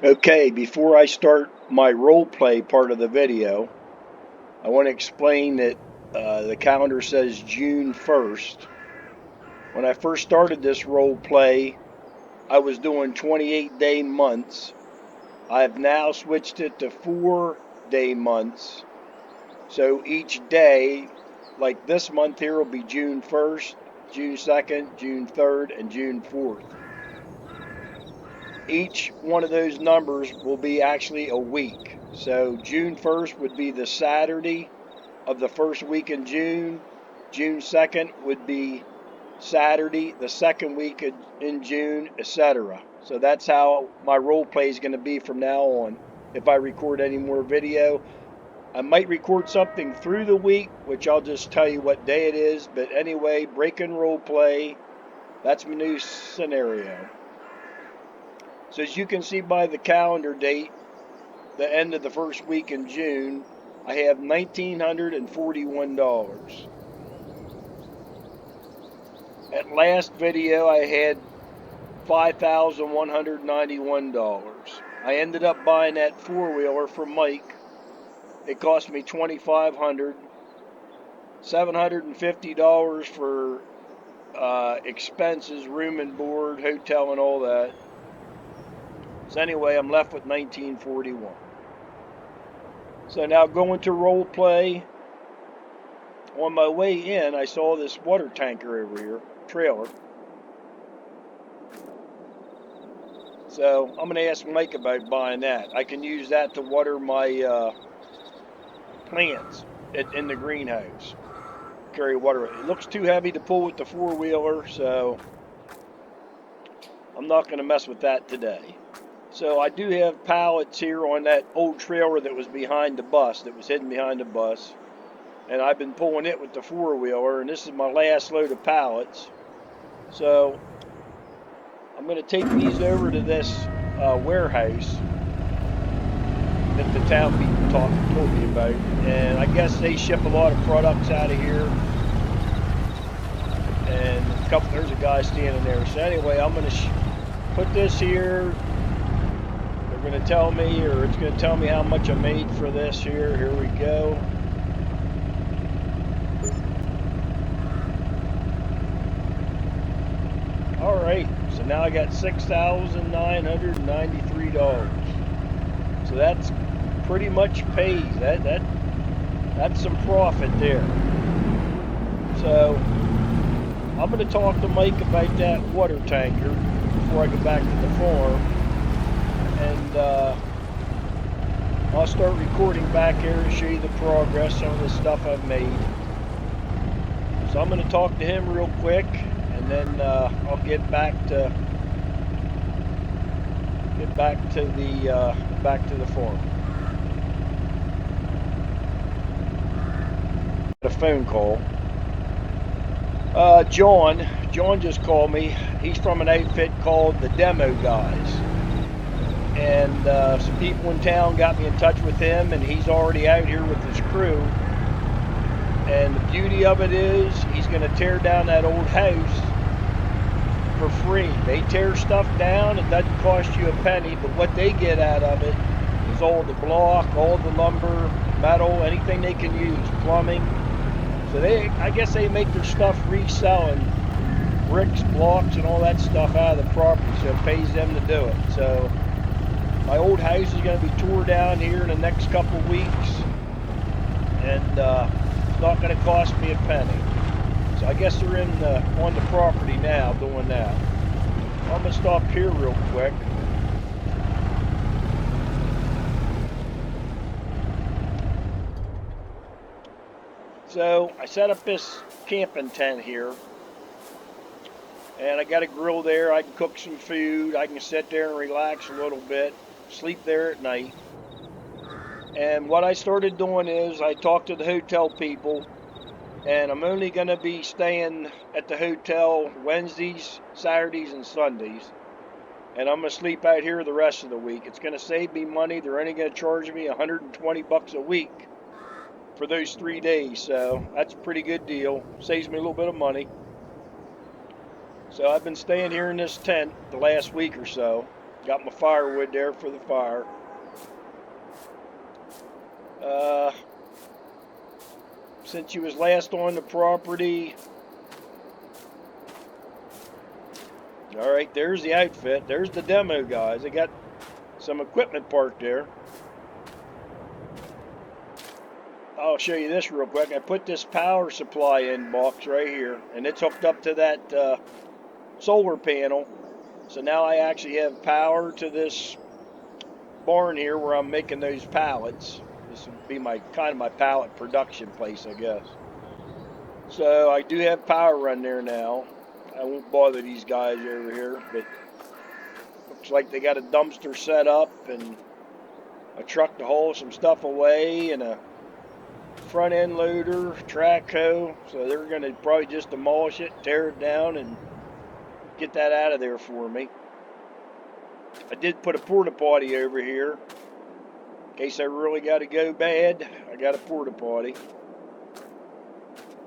Okay, before I start my role play part of the video, I want to explain that the calendar says June 1st. When I first started this role play, I was doing 28-day months. I've now switched it to 4-day months. So each day, like this month here, will be June 1st, June 2nd, June 3rd, and June 4th. Each one of those numbers will be actually a week. So June 1st would be the Saturday of the first week in June. June 2nd would be Saturday, the second week in June, etc. So that's how my role play is going to be from now on. If I record any more video, I might record something through the week, which I'll just tell you what day it is. But anyway, break and role play. That's my new scenario. So as you can see by the calendar date, the end of the first week in June, I have $1,941. At last video, I had $5,191. I ended up buying that four-wheeler from Mike. It cost me $2,500, $750 for expenses, room and board, hotel, and all that. So anyway, I'm left with $1,941. So now going to role play. On my way in, I saw this water tanker over here, trailer. So I'm going to ask Mike about buying that. I can use that to water my plants in the greenhouse. Carry water. It looks too heavy to pull with the four-wheeler, so I'm not going to mess with that today. So I do have pallets here on that old trailer that was behind the bus, that was hidden behind the bus. And I've been pulling it with the four-wheeler, and this is my last load of pallets. So I'm going to take these over to this warehouse that the town people told me about. And I guess they ship a lot of products out of here. And there's a guy standing there. So anyway, I'm going to put this here. They're going to tell me, or it's going to tell me how much I made for this here. Here we go. All right, so now I got $6,993. So that's pretty much pays. That's some profit there. So I'm going to talk to Mike about that water tanker before I go back to the farm, and I'll start recording back here and show you the progress, some of the stuff I've made. So I'm going to talk to him real quick, and then I'll get back to the farm. A phone call. John just called me. He's from an outfit called the Demo Guys, and some people in town got me in touch with him, and he's already out here with his crew. And the beauty of it is he's going to tear down that old house for free. They tear stuff down, it doesn't cost you a penny, but what they get out of it is all the block, all the lumber, metal, anything they can use, plumbing. So I guess they make their stuff reselling bricks, blocks, and all that stuff out of the property, so it pays them to do it. So my old house is going to be tore down here in the next couple of weeks, and it's not going to cost me a penny. So I guess they're on the property now doing that. I'm going to stop here real quick. So I set up this camping tent here, and I got a grill there. I can cook some food. I can sit there and relax a little bit, sleep there at night. And what I started doing is I talked to the hotel people, and I'm only going to be staying at the hotel Wednesdays, Saturdays, and Sundays. And I'm going to sleep out here the rest of the week. It's going to save me money. They're only going to charge me $120 a week for those 3 days. So that's a pretty good deal. Saves me a little bit of money. So I've been staying here in this tent the last week or so. Got my firewood there for the fire. Since you was last on the property, all right, there's the outfit. There's the demo guys. They got some equipment parked there. I'll show you this real quick. I put this power supply in box right here, and it's hooked up to that solar panel. So now I actually have power to this barn here where I'm making those pallets. This would be my kind of my pallet production place, I guess. So I do have power run there now. I won't bother these guys over here, but looks like they got a dumpster set up and a truck to haul some stuff away and a front end loader, track hoe. So they're going to probably just demolish it, tear it down, and get that out of there for me. I did put a porta potty over here. In case I really got to go bad, I got a porta potty.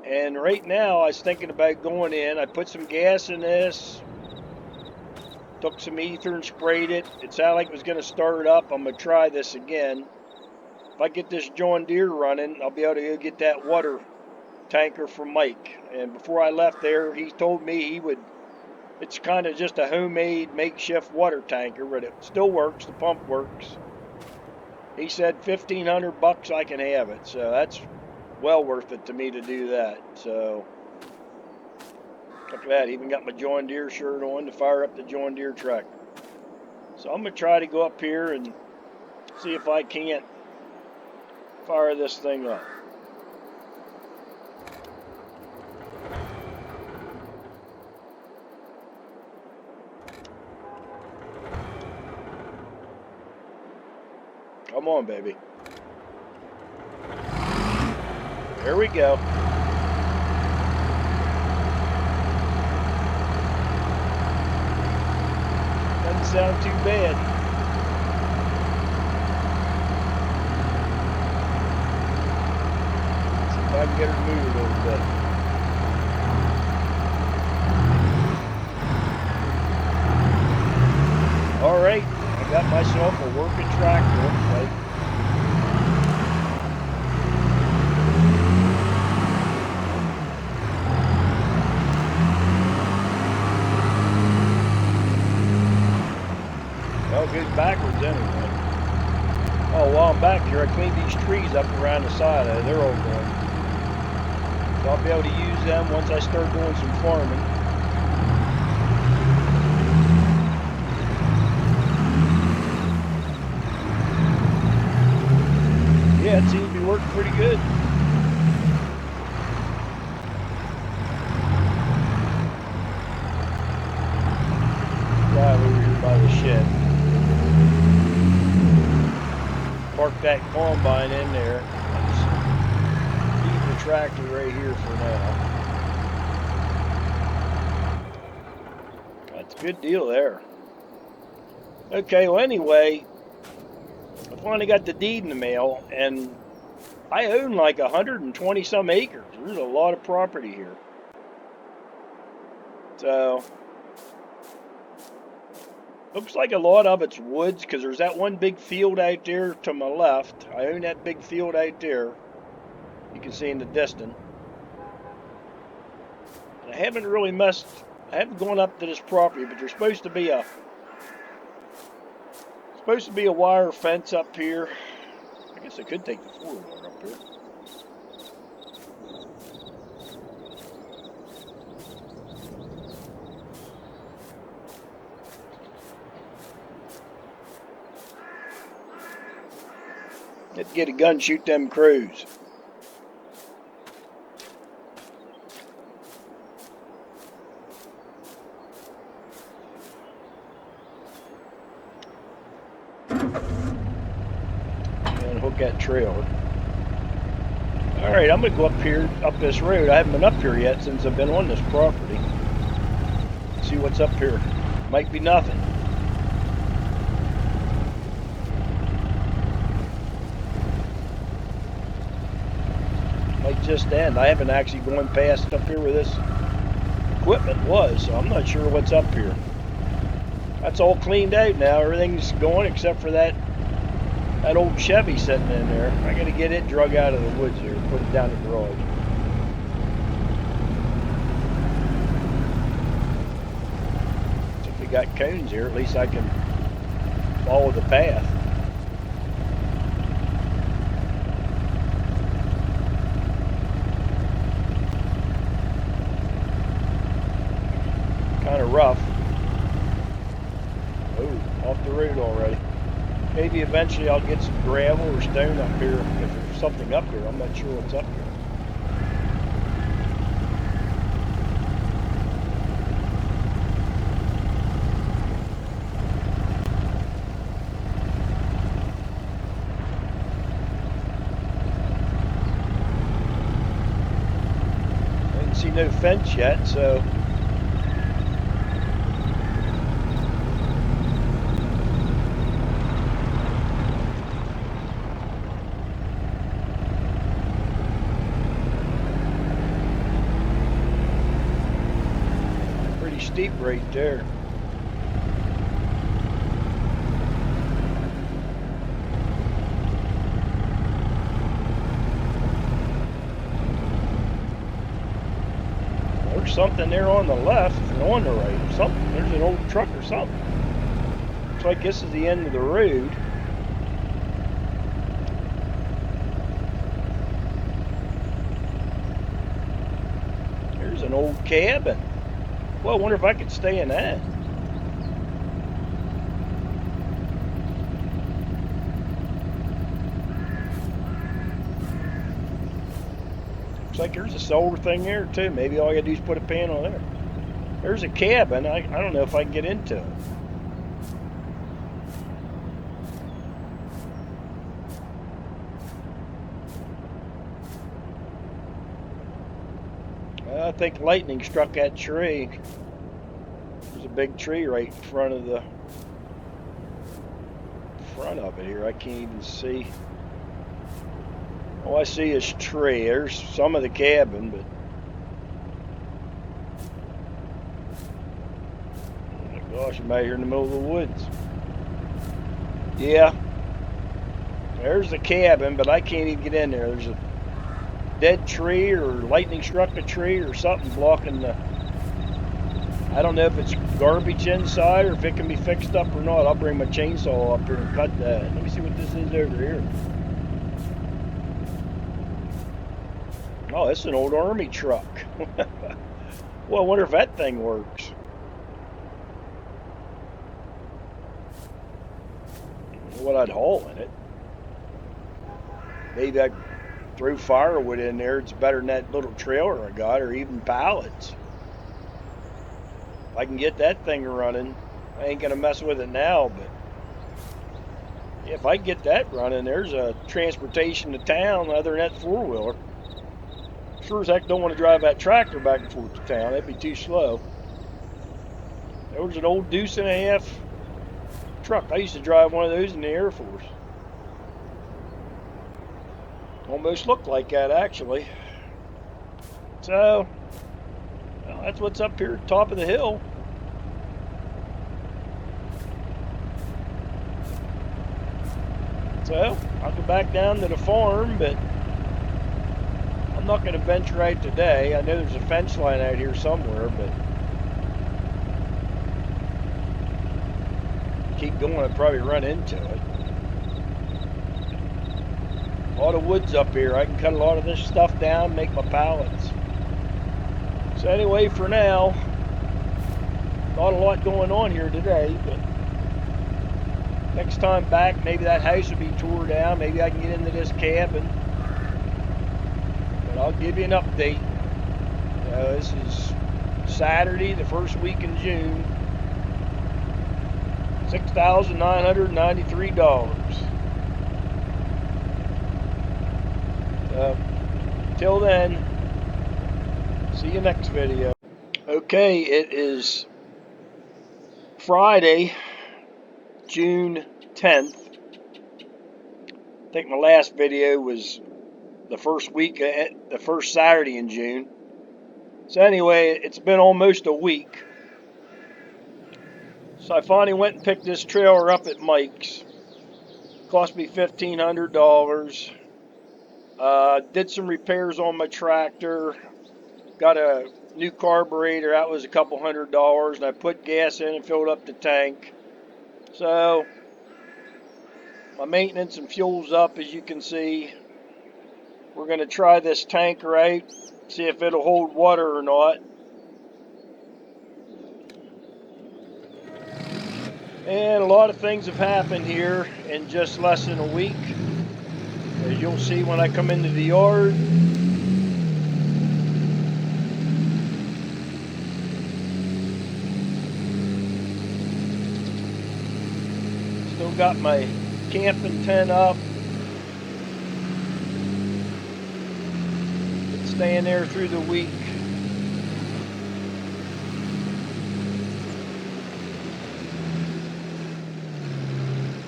And right now I was thinking about going in. I put some gas in this, took some ether and sprayed it. It sounded like it was going to start up. I'm going to try this again. If I get this John Deere running, I'll be able to go get that water tanker from Mike. And before I left there, he told me he would, it's kind of just a homemade makeshift water tanker, but it still works. The pump works. He said $1,500 I can have it, so that's well worth it to me to do that. So look at that, even got my John Deere shirt on to fire up the John Deere tractor. So I'm gonna try to go up here and see if I can't fire this thing up. Come on, baby. There we go. Doesn't sound too bad. Let's see if I can get her to move a little bit. All right, I got myself a working tractor. Right? Well, it goes backwards anyway. Oh, while I'm back here, I cleaned these trees up around the side of it. They're all gone. So I'll be able to use them once I start doing some farming. Yeah, it seems to be working pretty good. Drive over here by the shed. Park that combine in there. Leave the tractor right here for now. That's a good deal there. Okay, well anyway, I finally got the deed in the mail, and I own like 120 some acres. There's a lot of property here. So looks like a lot of it's woods, because there's that one big field out there to my left. I own that big field out there. You can see in the distance. And I haven't really I haven't gone up to this property, but there's supposed to be a wire fence up here. I guess I could take the 4-wheeler up here. Let's get a gun, shoot them crows. And hook that trailer. Alright, I'm going to go up this road. I haven't been up here yet since I've been on this property. See what's up here. Might be nothing. Might just end. I haven't actually gone past up here where this equipment was, so I'm not sure what's up here. That's all cleaned out now. Everything's going except for that old Chevy sitting in there. I got to get it drug out of the woods here, put it down the garage. So if we got cones here, at least I can follow the path. Kind of rough. Oh, off the road already. Maybe eventually I'll get some gravel or stone up here if there's something up here. I'm not sure what's up here. I didn't see no fence yet, so steep right there. There's something there on the left and on the right. Something. There's an old truck or something. Looks like this is the end of the road. There's an old cabin. Well, I wonder if I could stay in that. Looks like there's a solar thing there too. Maybe all I gotta do is put a panel there. There's a cabin. I don't know if I can get into it. I think lightning struck that tree. There's a big tree right in front of it here. I can't even see. All I see is tree. There's some of the cabin, but oh my gosh, I'm out here in the middle of the woods. Yeah, there's the cabin, but I can't even get in there. There's a dead tree or lightning struck a tree or something blocking the... I don't know if it's garbage inside or if it can be fixed up or not. I'll bring my chainsaw up here and cut that. Let me see what this is over here. Oh, it's an old army truck. Well, I wonder if that thing works. What I'd haul in it. Maybe I'd throw firewood in there. It's better than that little trailer I got, or even pallets. If I can get that thing running, I ain't gonna mess with it now, but yeah, if I can get that running, there's a transportation to town other than that four-wheeler. Sure as heck don't want to drive that tractor back and forth to town. That'd be too slow. There was an old deuce and a half truck. I used to drive one of those in the Air Force. Almost looked like that, actually. So, well, that's what's up here at the top of the hill. So, I'll go back down to the farm, but I'm not going to venture out today. I know there's a fence line out here somewhere, but keep going, I'd probably run into it. A lot of woods up here. I can cut a lot of this stuff down, make my pallets. So anyway, for now, not a lot going on here today, but next time back, maybe that house will be tore down. Maybe I can get into this cabin. But I'll give you an update. This is Saturday, the first week in June. $6,993. Till then, see you next video. Okay, it is Friday, June 10th. I think my last video was the first Saturday in June. So anyway, it's been almost a week So I finally went and picked this trailer up at Mike's. Cost me $1,500. Did some repairs on my tractor. Got a new carburetor. That was a couple $100. And I put gas in and filled up the tank. So my maintenance and fuel's up, as you can see. We're going to try this tanker out, see if it'll hold water or not. And a lot of things have happened here in just less than a week. As you'll see when I come into the yard. Still got my camping tent up. Been staying there through the week.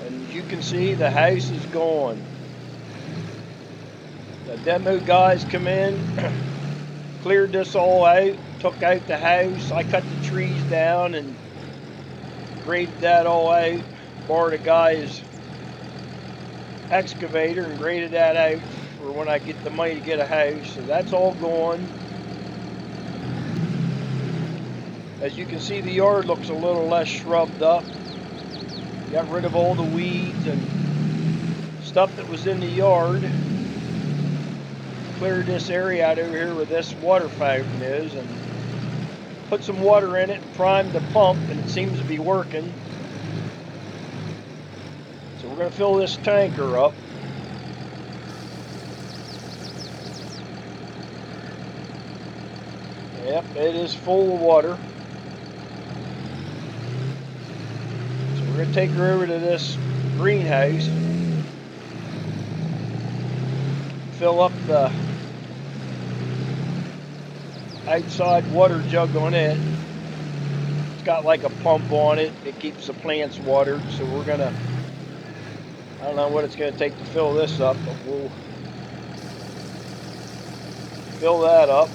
And as you can see, the house is gone. The demo guys come in, cleared this all out, took out the house. I cut the trees down and graded that all out. Borrowed a guy's excavator and graded that out for when I get the money to get a house. So that's all gone. As you can see, the yard looks a little less shrubbed up. Got rid of all the weeds and stuff that was in the yard. Cleared this area out over here where this water fountain is and put some water in it and primed the pump, and it seems to be working. So we're going to fill this tanker up. Yep, it is full of water. So we're going to take her over to this greenhouse, fill up the outside water jug on it. It's got like a pump on it. It keeps the plants watered. So we're going to, I don't know what it's going to take to fill this up, but we'll fill that up.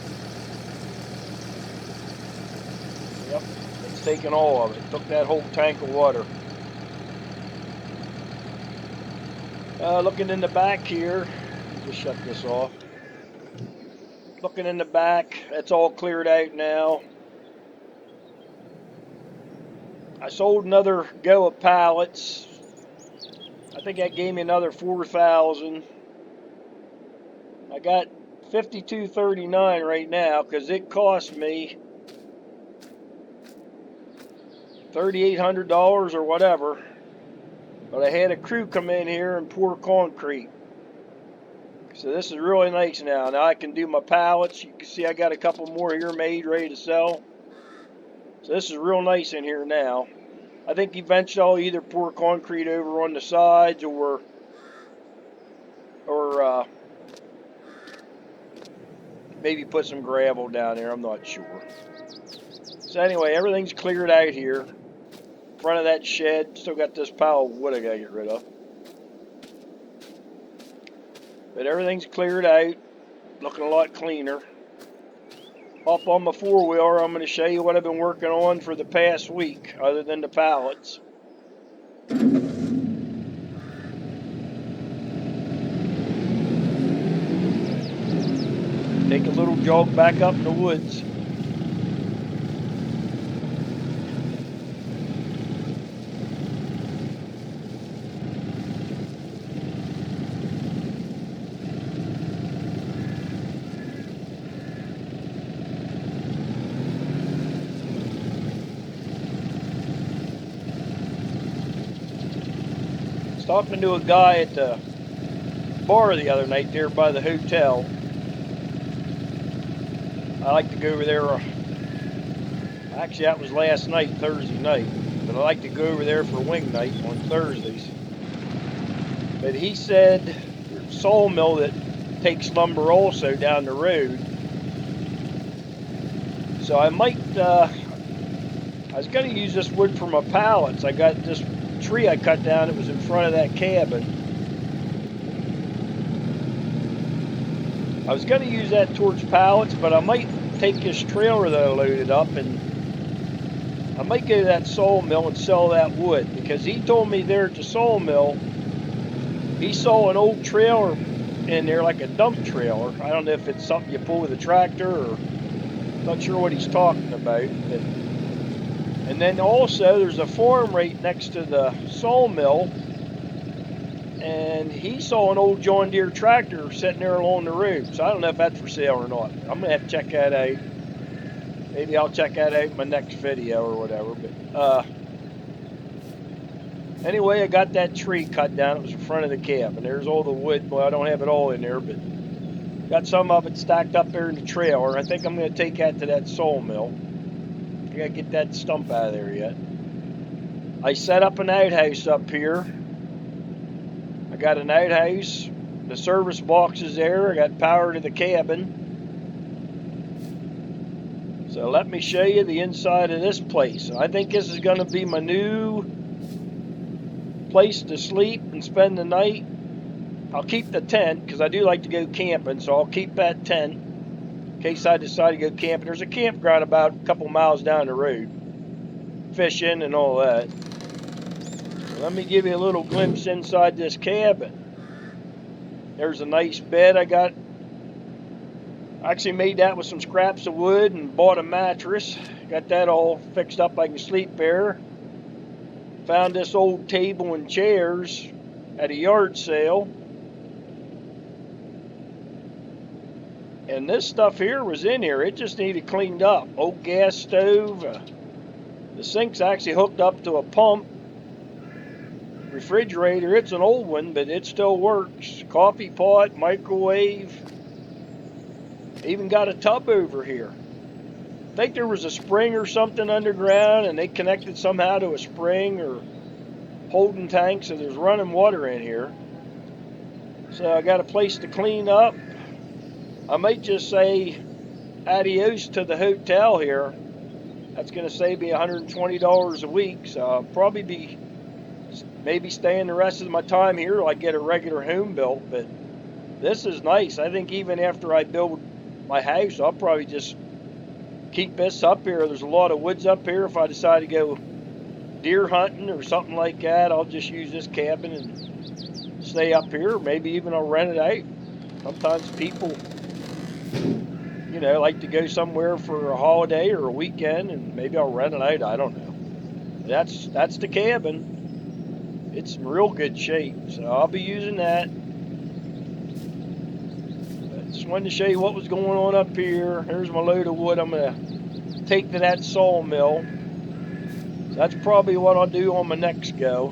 Yep, it's taken all of it. Took that whole tank of water. Looking in the back here, just shut this off. Looking in the back, it's all cleared out now. I sold another go of pallets. I think that gave me another 4,000. I got $52.39 right now because it cost me $3,800 or whatever. But I had a crew come in here and pour concrete. So this is really nice now. Now I can do my pallets. You can see I got a couple more here made, ready to sell. So this is real nice in here now. I think eventually I'll either pour concrete over on the sides or maybe put some gravel down there. I'm not sure. So anyway, everything's cleared out here. Front of that shed, still got this pile of wood I gotta get rid of. But everything's cleared out, looking a lot cleaner. Up on my four-wheeler, I'm going to show you what I've been working on for the past week, other than the pallets. Take a little jog back up in the woods. Talking to a guy at the bar the other night there by the hotel. I like to go over there. Actually, that was last night, Thursday night. But I like to go over there for wing night on Thursdays. But he said there's a sawmill that takes lumber also down the road. So I might, I was going to use this wood for my pallets. I got this tree I cut down that was in front of that cabin. I was going to use that towards pallets, but I might take this trailer that I loaded up and I might go to that sawmill and sell that wood, because he told me there at the sawmill he saw an old trailer in there, like a dump trailer. I don't know if it's something you pull with a tractor, or not sure what he's talking about. But, and then also there's a farm right next to the sawmill, and he saw an old John Deere tractor sitting there along the road. So I don't know if that's for sale or not. I'm gonna have to check that out. Maybe I'll check that out in my next video or whatever. But anyway, I got that tree cut down. It was in front of the cab, and there's all the wood. Well, I don't have it all in there, but got some of it stacked up there in the trailer. I think I'm going to take that to that sawmill. I got to get that stump out of there yet. I set up an outhouse up here. I got an outhouse. The service box is there. I got power to the cabin. So let me show you the inside of this place. I think this is going to be my new place to sleep and spend the night. I'll keep the tent because I do like to go camping, so I'll keep that tent in case I decide to go camping. There's a campground about a couple miles down the road, fishing and all that. Let me give you a little glimpse inside this cabin. There's a nice bed I got. I actually made that with some scraps of wood and bought a mattress. Got that all fixed up. I can sleep there. Found this old table and chairs at a yard sale. And this stuff here was in here. It just needed cleaned up. Old gas stove. The sink's actually hooked up to a pump. Refrigerator, it's an old one, but it still works. Coffee pot, microwave. Even got a tub over here. I think there was a spring or something underground, and they connected somehow to a spring or holding tank, so there's running water in here. So I got a place to clean up. I might just say adios to the hotel here. That's going to save me $120 a week, so I'll probably be maybe staying the rest of my time here till I get a regular home built. But this is nice. I think even after I build my house, I'll probably just keep this up here. There's a lot of woods up here. If I decide to go deer hunting or something like that, I'll just use this cabin and stay up here. Maybe even I'll rent it out. Sometimes people, you know, like to go somewhere for a holiday or a weekend, and maybe I'll rent it out. I don't know. That's the cabin. It's in real good shape, so I'll be using that. But just wanted to show you what was going on up here. Here's my load of wood I'm going to take to that sawmill. So that's probably what I'll do on my next go.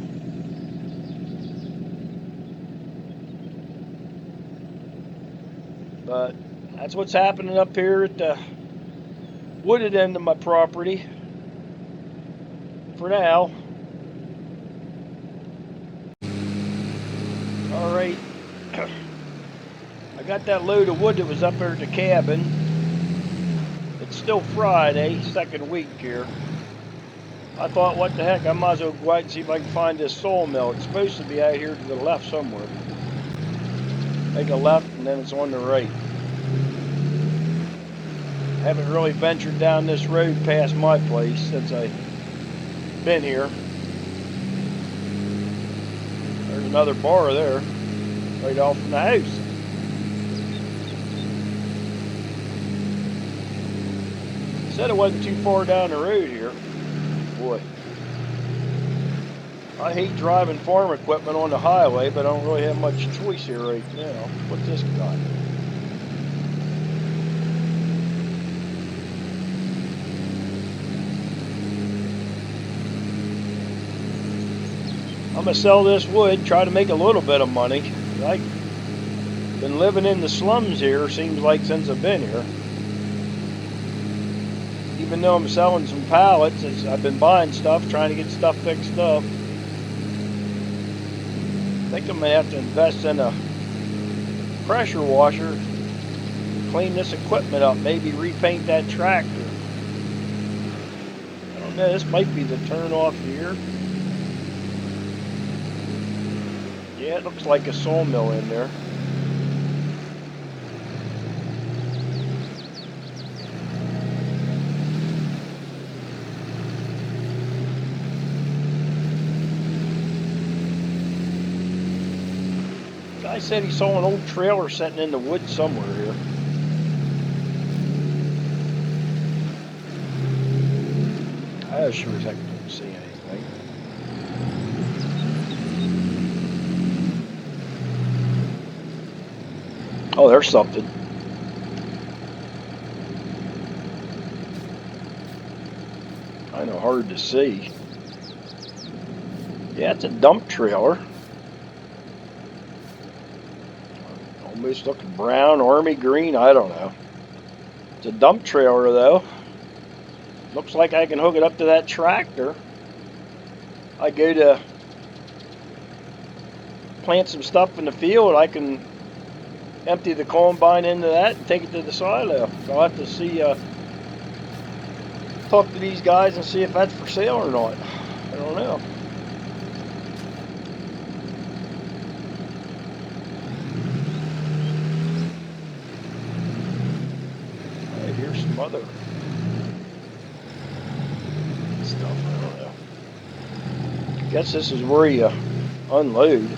But that's what's happening up here at the wooded end of my property for now. Alright, I got that load of wood that was up there at the cabin. It's still Friday, second week here. I thought, what the heck, I might as well go out and see if I can find this sawmill. It's supposed to be out here to the left somewhere. Make a left and then it's on the right. Haven't really ventured down this road past my place since I've been here. There's another bar there, right off from the house. Said it wasn't too far down the road here. Boy, I hate driving farm equipment on the highway, but I don't really have much choice here right now. What's this got? I'm going to sell this wood, try to make a little bit of money. I've been living in the slums here, seems like, since I've been here. Even though I'm selling some pallets, I've been buying stuff, trying to get stuff fixed up. I think I'm going to have to invest in a pressure washer, clean this equipment up, maybe repaint that tractor. I don't know, this might be the turn off here. Yeah, it looks like a sawmill in there. Guy said he saw an old trailer sitting in the woods somewhere here. I sure as heck don't see anything. Oh, there's something. Kind of hard to see. Yeah, it's a dump trailer. Almost looking brown, army green, I don't know. It's a dump trailer though. Looks like I can hook it up to that tractor. I go to plant some stuff in the field, I can empty the combine into that and take it to the silo. So I'll have to see, talk to these guys and see if that's for sale or not. I don't know. Hey, here's some other stuff. I don't know. I guess this is where you unload.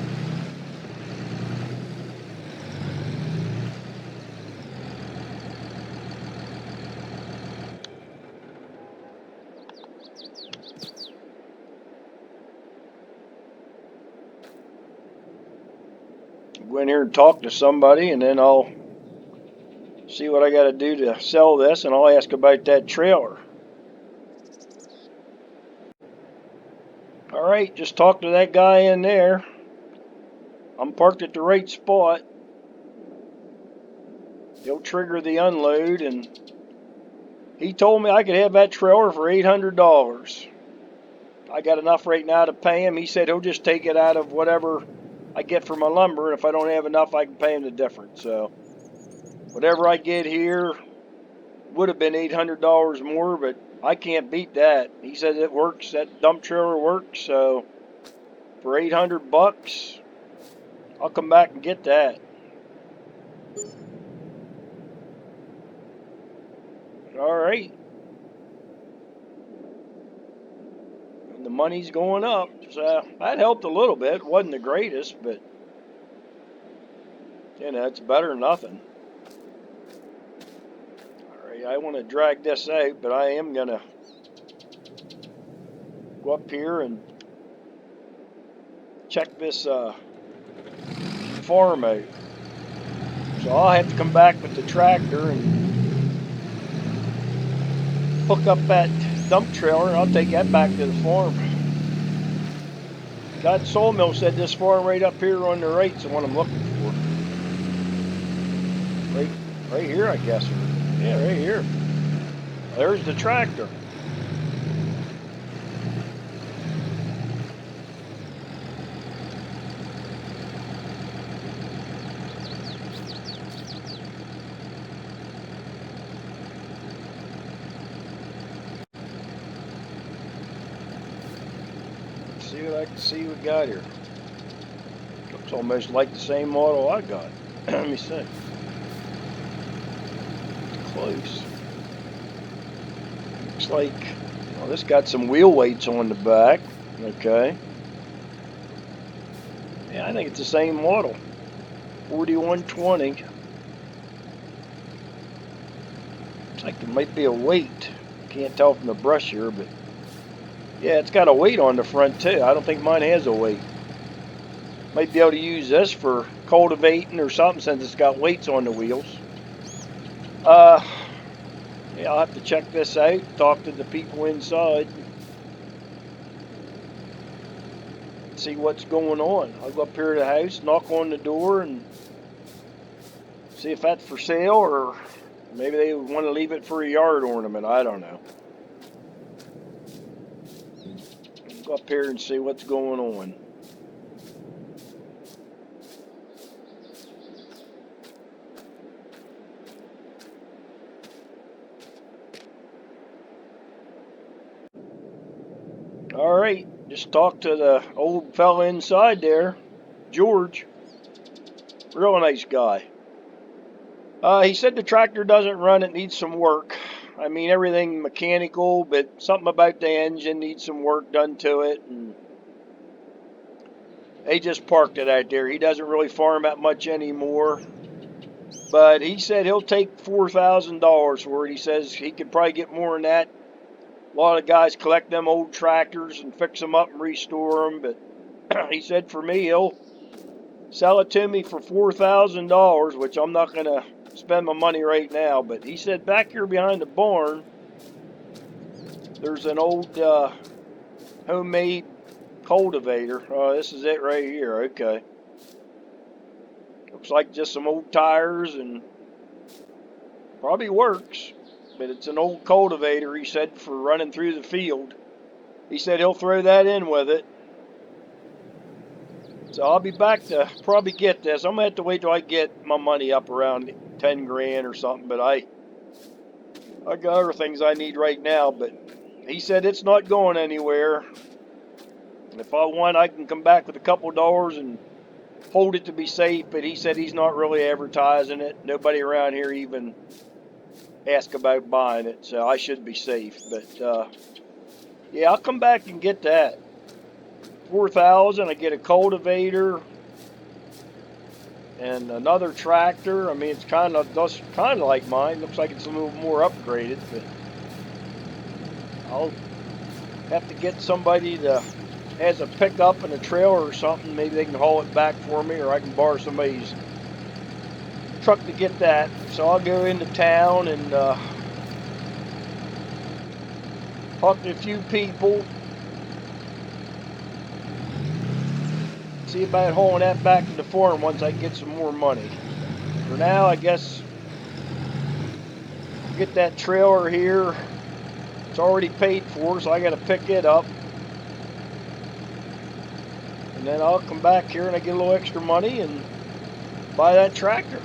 Go in here and talk to somebody, and then I'll see what I got to do to sell this, and I'll ask about that trailer. All right, just talk to that guy in there. I'm parked at the right spot. He'll trigger the unload, and he told me I could have that trailer for $800. I got enough right now to pay him. He said he'll just take it out of whatever I get for my lumber, and if I don't have enough, I can pay him the difference. So whatever I get here would have been $800 more, but I can't beat that. He said it works. That dump trailer works. So for 800 bucks, I'll come back and get that. All right. And the money's going up. So that helped a little bit. It wasn't the greatest, but you know, it's better than nothing. All right, I want to drag this out, but I am going to go up here and check this farm out. So I'll have to come back with the tractor and hook up that dump trailer, and I'll take that back to the farm. God Sawmill said this farm right up here on the right is the one I'm looking for. Right here, I guess. Yeah, right here. There's the tractor. Let's see what I can see we got here. Looks almost like the same model I got. Let me see. Close. Looks like, well, this got some wheel weights on the back. Okay. Yeah, I think it's the same model. 4120. Looks like there might be a weight. Can't tell from the brush here, but yeah, it's got a weight on the front too. I don't think mine has a weight. Might be able to use this for cultivating or something since it's got weights on the wheels. Yeah, I'll have to check this out, talk to the people inside, see what's going on. I'll go up here to the house, knock on the door, and see if that's for sale, or maybe they want to leave it for a yard ornament. I don't know. I'll go up here and see what's going on. All right, just talked to the old fella inside there, George. Real nice guy. He said the tractor doesn't run, it needs some work. I mean, everything mechanical, but something about the engine needs some work done to it. And They just parked it out there. He doesn't really farm that much anymore. But he said he'll take $4,000 for it. He says he could probably get more than that. A lot of guys collect them old tractors and fix them up and restore them. But he said for me, he'll sell it to me for $4,000, which I'm not going to spend my money right now. But he said back here behind the barn, there's an old homemade cultivator. Oh, this is it right here. Okay. Looks like just some old tires and probably works. But it's an old cultivator, he said, for running through the field. He said he'll throw that in with it. So I'll be back to probably get this. I'm going to have to wait till I get my money up around 10 grand or something. But I got other things I need right now. But he said it's not going anywhere. If I want, I can come back with a couple dollars and hold it to be safe. But he said he's not really advertising it. Nobody around here even asked about buying it. So I should be safe. But yeah, I'll come back and get that. 4,000. I get a cultivator and another tractor. I mean, it's kind of like mine. Looks like it's a little more upgraded, but I'll have to get somebody that has a pickup and a trailer or something. Maybe they can haul it back for me, or I can borrow somebody's truck to get that. So I'll go into town and talk to a few people. See about hauling that back to the farm once I get some more money. For now, I guess I'll get that trailer here. It's already paid for, so I got to pick it up. And then I'll come back here and I get a little extra money and buy that tractor.